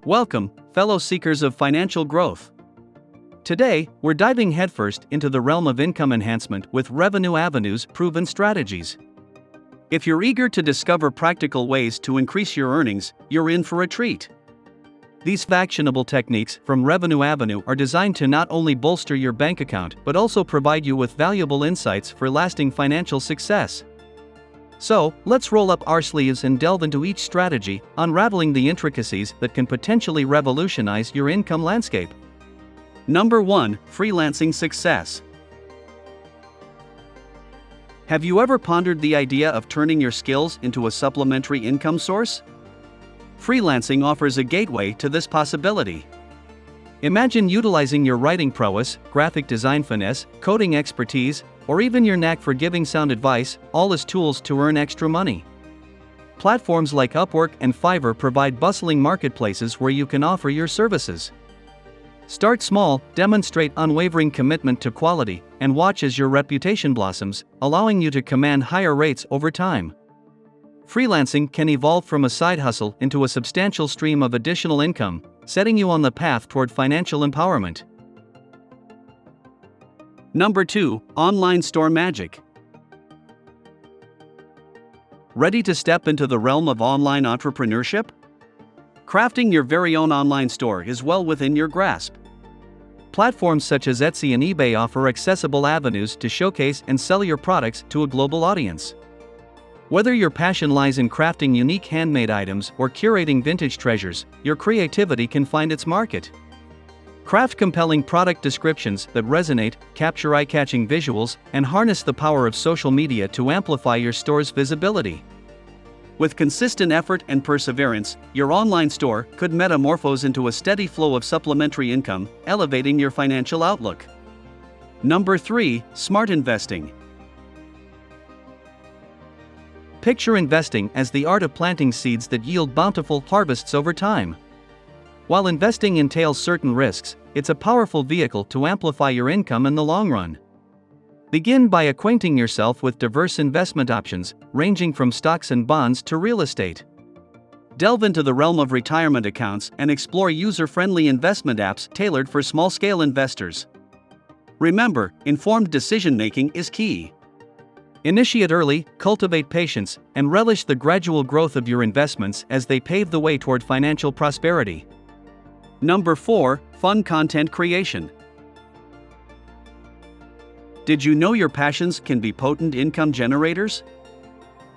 Welcome, fellow seekers of financial growth. Today, we're diving headfirst into the realm of income enhancement with Revenue Avenue's proven strategies. If you're eager to discover practical ways to increase your earnings, you're in for a treat. These actionable techniques from Revenue Avenue are designed to not only bolster your bank account but also provide you with valuable insights for lasting financial success. So, let's roll up our sleeves and delve into each strategy, unraveling the intricacies that can potentially revolutionize your income landscape. Number 1. Freelancing success. Have you ever pondered the idea of turning your skills into a supplementary income source? Freelancing offers a gateway to this possibility. Imagine utilizing your writing prowess, graphic design finesse, coding expertise, or even your knack for giving sound advice, all as tools to earn extra money. Platforms like Upwork and Fiverr provide bustling marketplaces where you can offer your services. Start small, demonstrate unwavering commitment to quality, and watch as your reputation blossoms, allowing you to command higher rates over time. Freelancing can evolve from a side hustle into a substantial stream of additional income, setting you on the path toward financial empowerment. Number 2. Online store magic. Ready to step into the realm of online entrepreneurship? Crafting your very own online store is well within your grasp. Platforms such as Etsy and eBay offer accessible avenues to showcase and sell your products to a global audience. Whether your passion lies in crafting unique handmade items or curating vintage treasures, your creativity can find its market. Craft compelling product descriptions that resonate, capture eye-catching visuals, and harness the power of social media to amplify your store's visibility. With consistent effort and perseverance, your online store could metamorphose into a steady flow of supplementary income, elevating your financial outlook. Number 3. Smart investing. Picture investing as the art of planting seeds that yield bountiful harvests over time. While investing entails certain risks, it's a powerful vehicle to amplify your income in the long run. Begin by acquainting yourself with diverse investment options, ranging from stocks and bonds to real estate. Delve into the realm of retirement accounts and explore user-friendly investment apps tailored for small-scale investors. Remember, informed decision-making is key. Initiate early, cultivate patience, and relish the gradual growth of your investments as they pave the way toward financial prosperity. Number 4. Fun content creation. Did you know your passions can be potent income generators?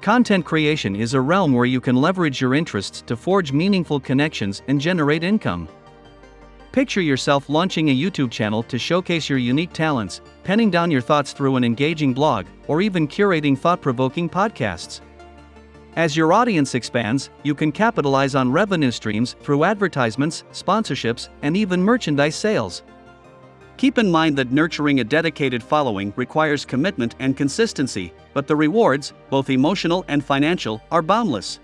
Content creation is a realm where you can leverage your interests to forge meaningful connections and generate income. Picture yourself launching a YouTube channel to showcase your unique talents, penning down your thoughts through an engaging blog, or even curating thought-provoking podcasts. As your audience expands, you can capitalize on revenue streams through advertisements, sponsorships, and even merchandise sales. Keep in mind that nurturing a dedicated following requires commitment and consistency, but the rewards, both emotional and financial, are boundless.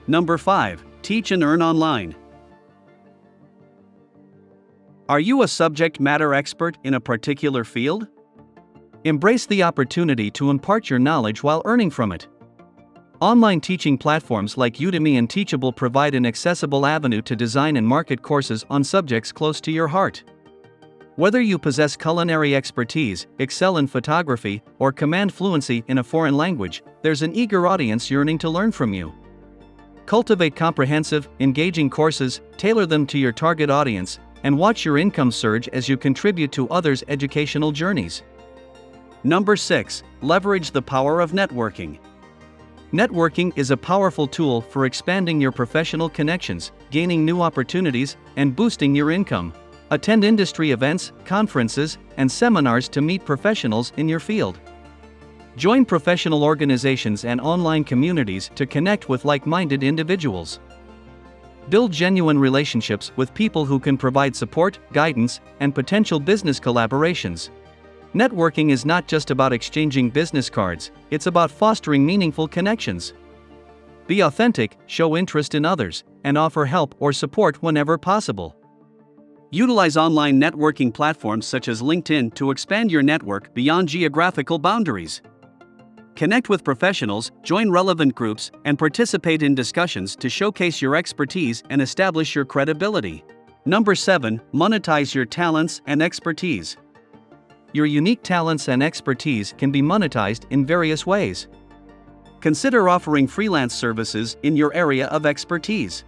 Number 5. Teach and earn online. Are you a subject matter expert in a particular field? Embrace the opportunity to impart your knowledge while earning from it. Online teaching platforms like Udemy and Teachable provide an accessible avenue to design and market courses on subjects close to your heart. Whether you possess culinary expertise, excel in photography, or command fluency in a foreign language, there's an eager audience yearning to learn from you. Cultivate comprehensive, engaging courses, tailor them to your target audience, and watch your income surge as you contribute to others' educational journeys. Number 6. Leverage the power of networking. Networking is a powerful tool for expanding your professional connections, gaining new opportunities, and boosting your income. Attend industry events, conferences, and seminars to meet professionals in your field. Join professional organizations and online communities to connect with like-minded individuals. Build genuine relationships with people who can provide support, guidance, and potential business collaborations. Networking is not just about exchanging business cards, it's about fostering meaningful connections. Be authentic, show interest in others, and offer help or support whenever possible. Utilize online networking platforms such as LinkedIn to expand your network beyond geographical boundaries. Connect with professionals, join relevant groups, and participate in discussions to showcase your expertise and establish your credibility. Number 7. Monetize your talents and expertise. Your unique talents and expertise can be monetized in various ways. Consider offering freelance services in your area of expertise.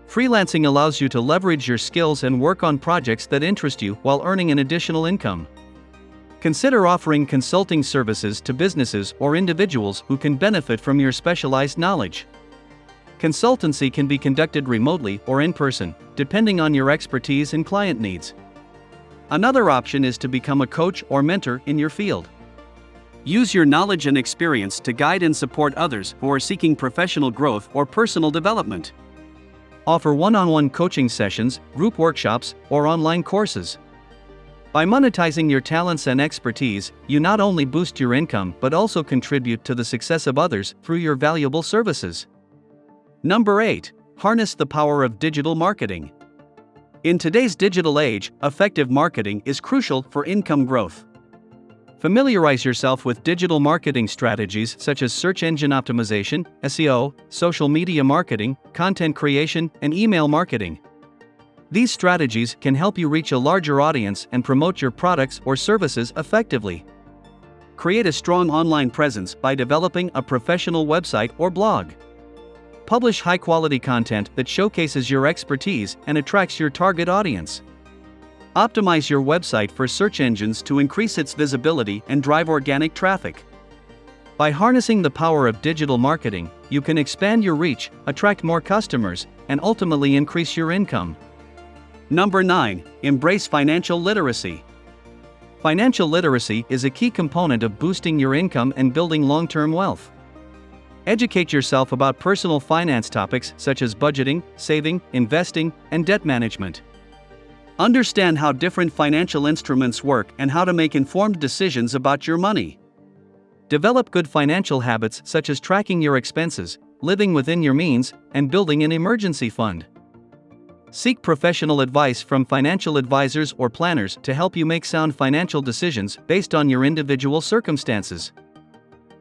Freelancing allows you to leverage your skills and work on projects that interest you while earning an additional income. Consider offering consulting services to businesses or individuals who can benefit from your specialized knowledge. Consultancy can be conducted remotely or in person, depending on your expertise and client needs. Another option is to become a coach or mentor in your field. Use your knowledge and experience to guide and support others who are seeking professional growth or personal development. Offer one-on-one coaching sessions, group workshops, or online courses. By monetizing your talents and expertise, you not only boost your income but also contribute to the success of others through your valuable services. Number 8. Harness the power of digital marketing. In today's digital age, effective marketing is crucial for income growth. Familiarize yourself with digital marketing strategies such as search engine optimization, SEO, social media marketing, content creation, and email marketing. These strategies can help you reach a larger audience and promote your products or services effectively. Create a strong online presence by developing a professional website or blog. Publish high-quality content that showcases your expertise and attracts your target audience. Optimize your website for search engines to increase its visibility and drive organic traffic. By harnessing the power of digital marketing, you can expand your reach, attract more customers, and ultimately increase your income. Number 9. Embrace financial literacy. Financial literacy is a key component of boosting your income and building long-term wealth. Educate yourself about personal finance topics such as budgeting, saving, investing, and debt management. Understand how different financial instruments work and how to make informed decisions about your money. Develop good financial habits such as tracking your expenses, living within your means, and building an emergency fund. Seek professional advice from financial advisors or planners to help you make sound financial decisions based on your individual circumstances.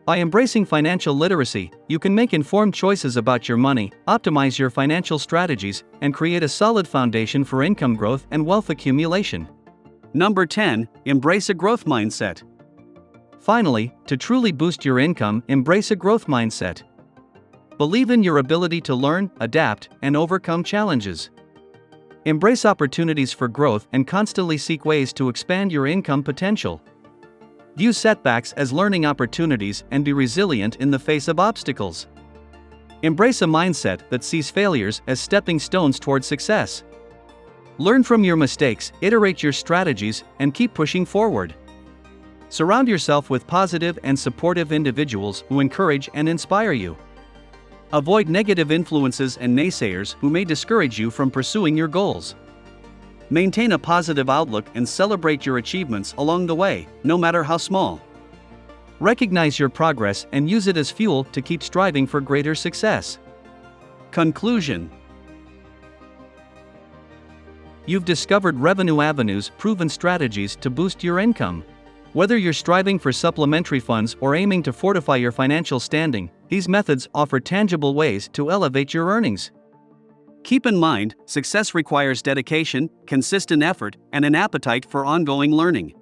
By embracing financial literacy, you can make informed choices about your money, optimize your financial strategies, and create a solid foundation for income growth and wealth accumulation. Number 10. Embrace a growth mindset. Finally, to truly boost your income, embrace a growth mindset. Believe in your ability to learn, adapt, and overcome challenges. Embrace opportunities for growth and constantly seek ways to expand your income potential. View setbacks as learning opportunities and be resilient in the face of obstacles. Embrace a mindset that sees failures as stepping stones toward success. Learn from your mistakes, iterate your strategies, and keep pushing forward. Surround yourself with positive and supportive individuals who encourage and inspire you. Avoid negative influences and naysayers who may discourage you from pursuing your goals. Maintain a positive outlook and celebrate your achievements along the way, no matter how small. Recognize your progress and use it as fuel to keep striving for greater success. Conclusion. You've discovered revenue avenues, proven strategies to boost your income. Whether you're striving for supplementary funds or aiming to fortify your financial standing, these methods offer tangible ways to elevate your earnings. Keep in mind, success requires dedication, consistent effort, and an appetite for ongoing learning.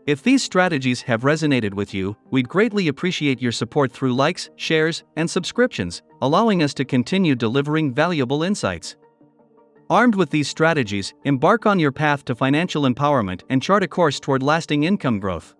If these strategies have resonated with you, we'd greatly appreciate your support through likes, shares, and subscriptions, allowing us to continue delivering valuable insights. Armed with these strategies, embark on your path to financial empowerment and chart a course toward lasting income growth.